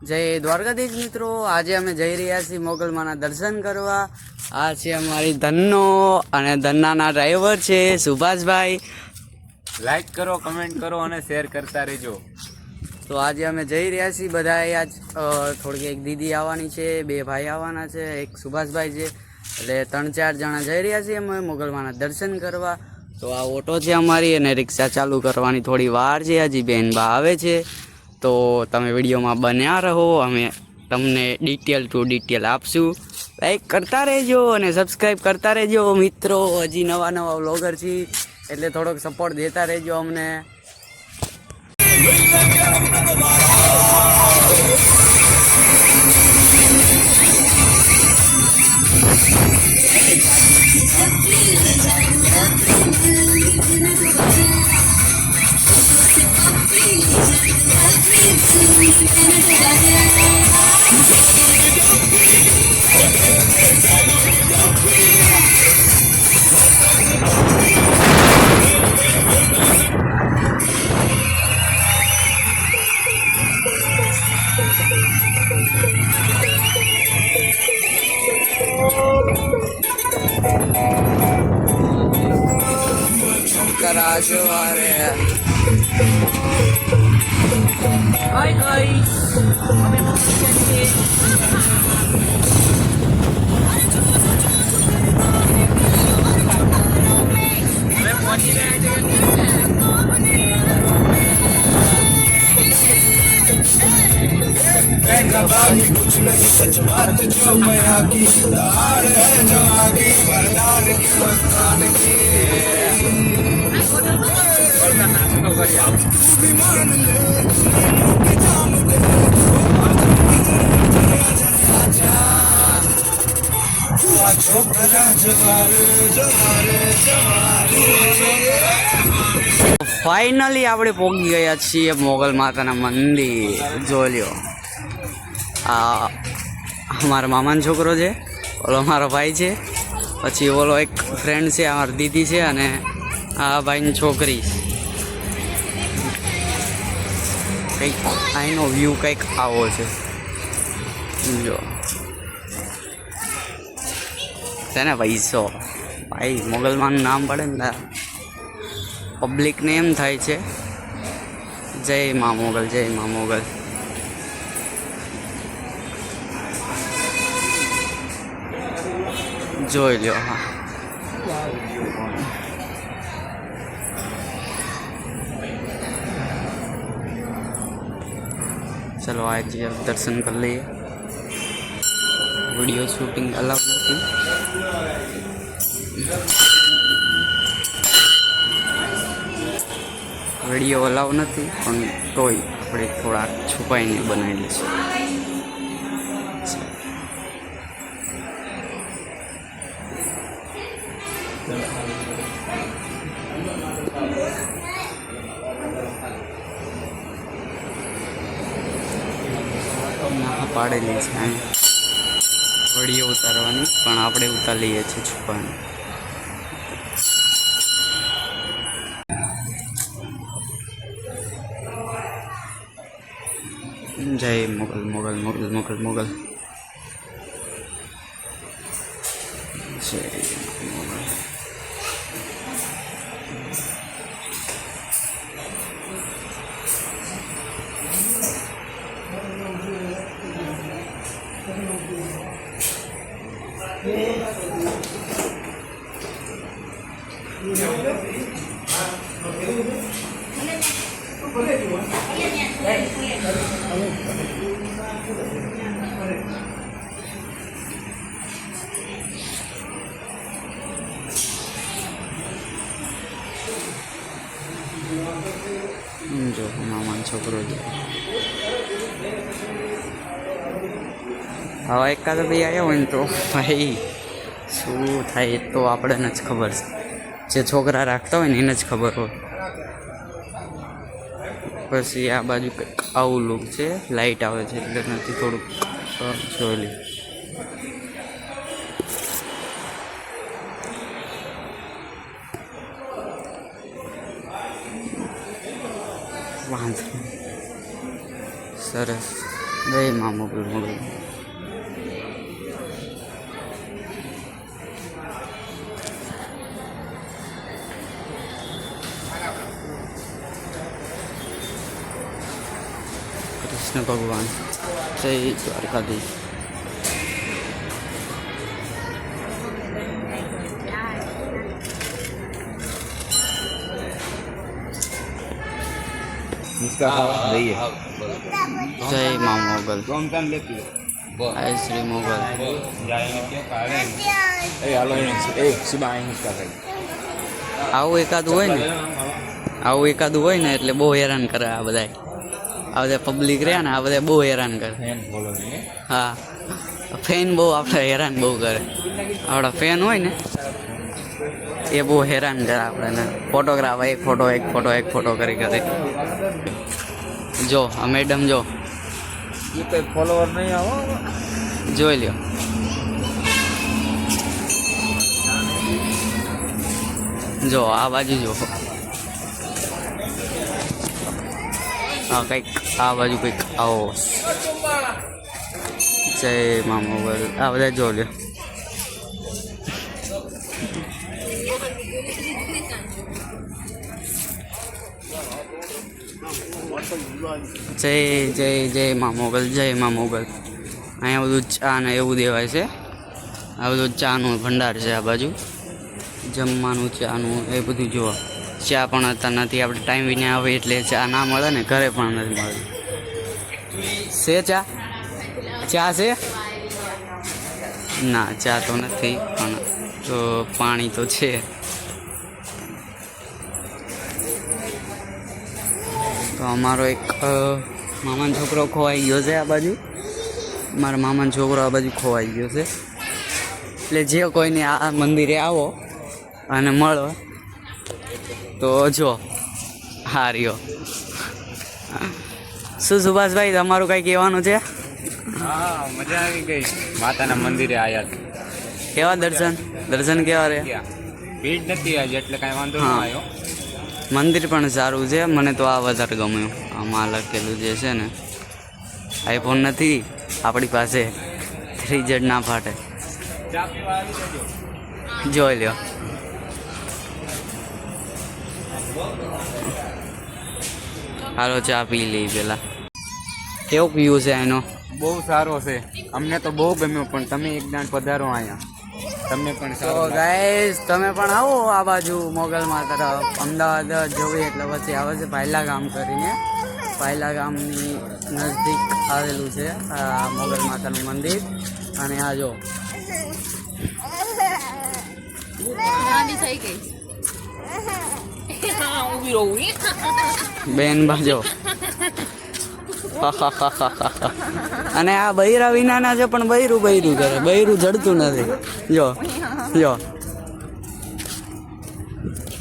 જય દ્વારકાધીશ મિત્રો, આજે અમે જઈ રહ્યા છીએ મોગલમાના દર્શન કરવા. આ છે અમારી ધનનો અને ધન્નાના ડ્રાઈવર છે સુભાષભાઈ. લાઈક કરો, કમેન્ટ કરો અને શેર કરતા રહેજો. તો આજે અમે જઈ રહ્યા છીએ બધા. આજ થોડીક એક દીદી આવવાની છે, બે ભાઈ આવવાના છે, એક સુભાષભાઈ છે, એટલે 3-4 જણા જઈ રહ્યા છીએ અમે મોગલમાના દર્શન કરવા. તો આ ઓટો છે અમારી અને રિક્ષા ચાલુ કરવાની થોડી વાર છે, હજી બેન બા આવે છે. તો તમે વિડીયોમાં બન્યા રહો, અમે તમને ડિટેલ ટુ ડિટેલ આપશું. લાઈક કરતા રહેજો અને સબસ્ક્રાઈબ કરતા રહેજો મિત્રો. હજી નવા વ્લોગર છીએ એટલે થોડોક સપોર્ટ દેતા રહેજો અમને. Karajo are. Hi guys. Kami mau pergi. Kami pहुंच गए हैं. कुछ नहीं सच बात जो मैं आगे दार है जो आगे वरदान की वरदान की ફાઇનલી આપણે પહોંચી ગયા છીએ મોગલ માતાના મંદિર. જોઈ લ્યો, આ અમારા મામાનો છોકરો છે, ઓલો મારો ભાઈ છે, પછી ઓલો એક ફ્રેન્ડ છે અમારી દીદી છે, અને આ ભાઈની છોકરી. કંઈક અહીંનો વ્યૂ કંઈક આવો છે. જો છે ને પૈસો, ભાઈ મોગલમાનું નામ પડે ને પબ્લિકને એમ થાય છે જય મા મોગલ, જય મા મોગલ. જોઈ લ્યો. હા, ચલો આજે દર્શન કરી લઈએ. વિડીયો શૂટિંગ અલાઉ નથી. વિડીયો અલાઉ નથી, પણ તોય આપણે થોડાક છુપાઈને બનાવી લઈશું. ના પાડેલી છે વિડીયો ઉતારવાની, પણ આપણે ઉતારી લઈએ છીએ છુપાઈને. જય મોગલ મોગલ મોગલ મોગલ મોગલ. જય મોગલ. જો મામાનો છોકરો છે. હવે એકાદ ભાઈ આવ્યો હોય ને તો ભાઈ શું થાય એ તો આપણને જ ખબર છે. જે છોકરા રાખતા હોય ને એને જ ખબર હોય. પછી આ બાજુ કંઈક આવું લુક છે, લાઇટ આવે છે એટલે નથી થોડુંક જોઈ લે. વાંધો સરસ. જય મા મોગલ મોગલ. કૃષ્ણ ભગવાન જય દ્વારકાધીશ. इसका दही है જય મા મોગલ. कौन कौन लेती है જય શ્રી મોગલ. जाएंगे क्या काले ए हेलो ए सुबह आएंगे इसका भाई આવું એકાદું હોય ને એટલે બહુ હેરાન કરે આ બધા. આ બધા પબ્લિક રહ્યા ને આ બધા બહુ હેરાન કરે. फैन फॉलो नहीं હા, ફેન બહુ આપણે હેરાન બહુ કરે. આપણા ફેન હોય ને એ બહુ હેરાન કરે આપણને. ફોટોગ્રાફ એક ફોટો કરી જો આ મેડમ જો ये कोई फॉलोवर नहीं हो જોઈ લ્યો. જો આ બાજુ જો હા કંઈક આ બાજુ કંઈક આવો. જય મા મોગલ. આ બધા જો લ્યો. જય મા મોગલ. અહીંયા બધું ચા ને એવું દેવાય છે. આ બધું ચાનું ભંડાર છે. આ બાજુ જમવાનું ચાનું એ બધું જુઓ. ચા પણ અત્યારે નથી. આપણે ટાઈમ વિને આવે એટલે ચા ના મળે ને, ઘરે પણ નથી મળે. છે ચા છે ના, ચા તો નથી પણ તો પાણી તો છે. તો અમારો એક મામાનો છોકરો ખોવાઈ ગયો છે. આ બાજુ મારા મામાનો છોકરો આ બાજુ ખોવાઈ ગયો છે. એટલે જે કોઈને આ મંદિરે આવો અને મળો તો જો હા રહ્યો. શું સુભાષભાઈ તમારું કંઈ કહેવાનું છે? हाँ मजा आ गई माताना मंदिरे आया કેવા દર્શન કેવા રહ્યા? ભીડ નથી આજે એટલે કાંઈ વાંધો ન હા. આવ્યો. મંદિર પણ સારું છે. મને તો આ વધારે ગમ્યું. આમાં લખેલું જે છે ને, આઈફોન નથી આપણી પાસે, રિઝલ્ટ ના ફાટે. ચા પીવા આવી જજો. જોઈ લ્યો. હાલો ચા પી લઈ પેલા. કેવું વ્યૂ છે એનો? બહુ સારો છે. અમને તો બહુ ગમ્યો પણ તમે એક દાણ પધારો અહીંયા. તમને પણ તો સારું લાગે. ગાઈસ તમે પણ આવો આ બાજુ મોગલમાં તરફ. અમદાવાદ જવું એટલે પછી આવે છે પાયલા ગામ કરીને. પાયલા ગામની નજદીક આવેલું છે આ મોગલ માતાનું મંદિર. અને આ જો બેન બાજો. અને આ બૈરા વિનાના છે પણ બૈરું કરે. બૈરું જડતું નથી. જો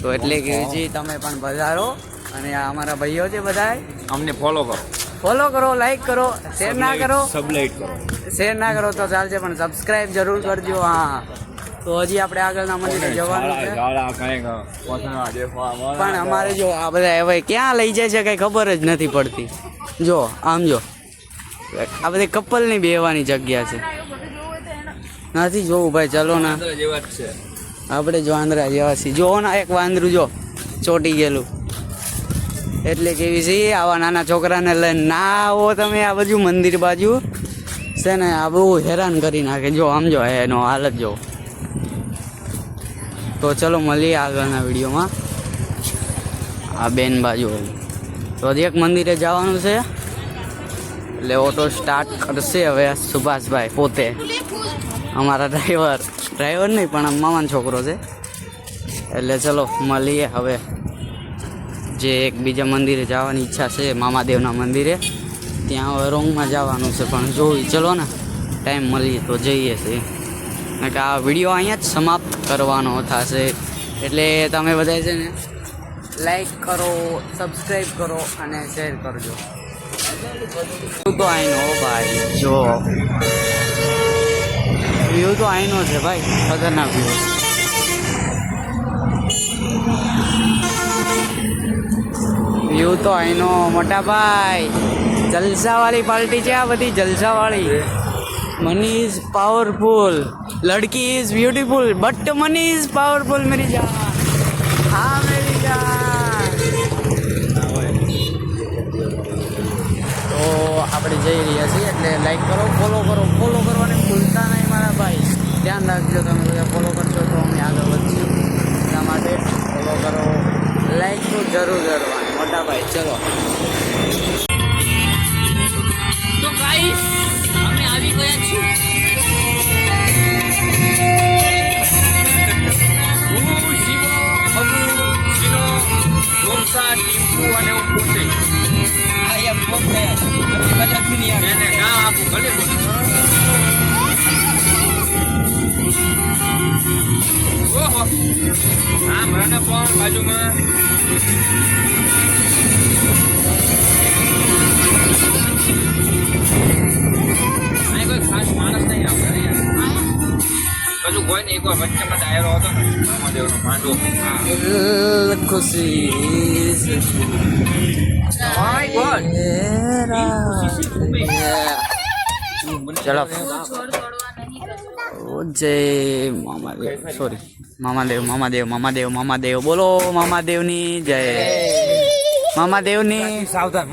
તો એટલે કે જી તમે પણ પધારો. અને આ અમારા ભાઈઓ છે બધા, અમને ફોલો કરો, ફોલો કરો, લાઈક કરો, શેર ના કરો. સબલાઇટ કરો. શેર ના કરો તો ચાલશે પણ સબસ્ક્રાઇબ જરૂર કરજો. હા, તો હજી આપણે આગળના મંદિરે જવાનું છે. પણ અમારે જો આ બધા હવે ક્યાં લઈ જાય છે કઈ ખબર જ નથી પડતી. જો આમ જો આ બધી કપલની બેહવાની જગ્યા છે. નથી જોવું ભાઈ, ચલો ના જેવા જ છે. આપણે જો વાંદરા જેવા છીએ. જો ના એક વાંદરું જો ચોટી ગયેલું. એટલે કેવી છે આવા નાના છોકરાને લઈને ના આવો તમે આ બાજુ મંદિર બાજુ છે ને. આ બહુ હેરાન કરી નાખે. જો આમ જો એનો હાલત જો. તો ચલો મળીએ આગળના વિડીયોમાં. આ બેન બાજુ તો હજી એક મંદિરે જવાનું છે એટલે ઓટો સ્ટાર્ટ કરશે હવે સુભાષભાઈ પોતે, અમારા ડ્રાઈવર નહીં પણ મામાનો છોકરો છે. એટલે ચલો મળીએ હવે. જે એક બીજા મંદિરે જવાની ઈચ્છા છે મામાદેવના મંદિરે, ત્યાં હવે રોંગમાં જવાનું છે પણ જોઈ ચલો ને ટાઈમ મળીએ તો જઈએ છીએ. કારણ કે આ વિડીયો અહીંયા જ સમાપ્ત કરવાનો થશે. એટલે તમે બધા છે ને લાઈક કરો, સબસ્ક્રાઈબ કરો અને શેર કરજો. તો આઈનો ભાઈ જો વ્યૂ તો આઈનો છે ભાઈ, ખતરનાક વ્યૂ. વ્યૂ તો આઈનો મોટા ભાઈ. જલસાવાળી પાર્ટી છે આ બધી, જલસાવાળી. મની ઇઝ પાવરફુલ, લડકી is beautiful, but money is powerful મેરી જાન. હા મેરી જાન. તો આપણે જઈ રહ્યા છીએ, એટલે લાઈક કરો, ફોલો કરવાને ભૂલતા નહીં મારા ભાઈ. ધ્યાન રાખજો, તમે બધા ફોલો કરશો તો અમે આગળ વધશું. એટલા માટે ફોલો કરો, લાઈક તો જરૂર કરવાની મોટા ભાઈ. ચલો તો ગાઈસ અમે આવી ગયા છીએ. બાજુમાં કોઈ ખાસ માણસ નહીં આપણે બધું કોઈ ને એકવાર વચ્ચેમાં ડાયરો હતો ને રામાદેવનો માંડવો. ખુશી ચલો જય મામાદેવ, સોરી મામાદેવ બોલો, મામાદેવની જય, મામાદેવની. સાવધાન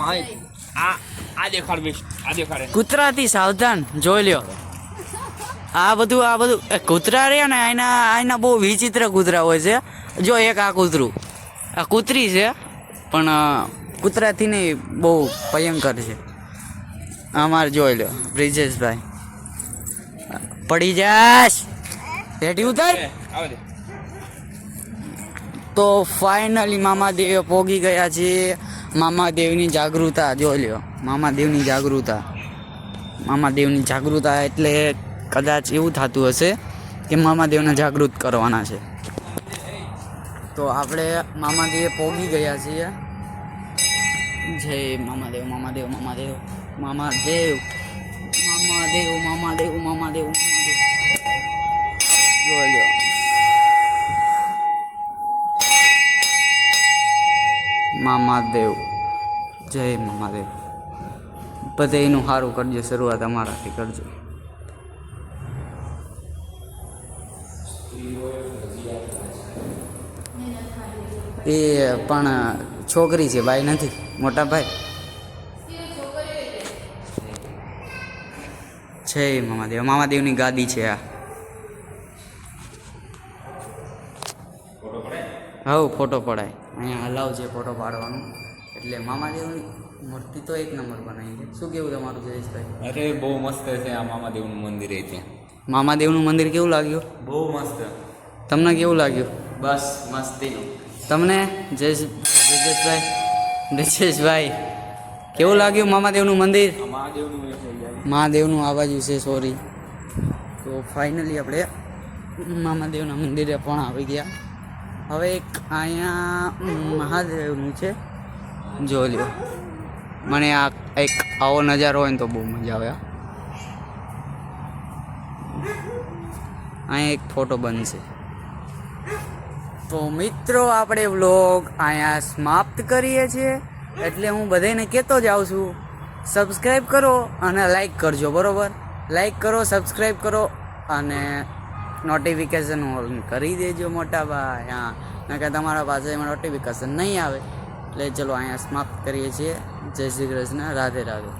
આ દેખાડે કૂતરાથી સાવધાન, જોઈ લ્યો. આ બધું કૂતરા રહ્યા ને આના બહુ વિચિત્ર કૂતરા હોય છે. જો એક આ કૂતરું, આ કૂતરી છે પણ કૂતરાથી નહીં, બહુ ભયંકર છે. અમારે જોઈ લો બ્રિજેશભાઈ, પડી જાશ રેડી ઉતાર. તો ફાઇનલી મામાદેવ પોગી ગયા છે. મામાદેવની જાગૃતતા જોઈ લ્યો, મામાદેવની જાગૃતતા એટલે કદાચ એવું થતું હશે કે મામાદેવને જાગૃત કરવાના છે. તો આપણે મામાદેવ પોગી ગયા છીએ. જય મામાદેવ, મામાદેવ મામાદેવ મામાદેવ મામાદેવ મામાદેવ મામાદેવ જોઈ લ્યો. મામાદેવ, જય મામાદેવ. બધે એનું સારું કરજો, શરૂઆત અમારાથી કરજો. એ પણ છોકરી છે, ભાઈ નથી, મોટા ભાઈ. છે મામાદેવની ગાદી છે આ. હા ફોટો પડાય, અહીંયા અલાવ છે ફોટો પાડવાનો. એટલે મામાદેવની મૂર્તિ તો એક નંબર બનાવી છે. શું કેવું તમારું જયેશભાઈ? અરે બહુ મસ્ત છે આ મામાદેવનું મંદિર. ત્યાં મામાદેવનું મંદિર કેવું લાગ્યું? બહુ મસ્ત. તમને કેવું લાગ્યું? બસ મસ્તીનું. તમને બ્રિજેશભાઈ કેવું લાગ્યું મામાદેવનું મંદિર? મહાદેવનું આ બાજુ છે, સોરી. તો ફાઇનલી આપણે મામાદેવના મંદિરે પણ આવી ગયા. હવે એક અહીંયા મહાદેવનું છે, જોઈ લ્યો. મને આ એક આવો નજારો હોય ને તો બહુ મજા આવે. અહીંયા એક ફોટો બનશે. તો મિત્રો આપણે વ્લોગ અહીંયા સમાપ્ત કરીએ છીએ. એટલે હું બધાને કહેતો જ આવું છું, સબસ્ક્રાઈબ કરો અને લાઈક કરજો, બરાબર? લાઈક કરો, સબસ્ક્રાઈબ કરો અને નોટિફિકેશન ઓન કરી દેજો મોટા ભાઈ. હા, નકર તમારા પાસે એમાં નોટિફિકેશન નહીં આવે. એટલે ચલો અહીંયા સમાપ્ત કરીએ છીએ. જય શ્રી કૃષ્ણ, રાધે રાધે.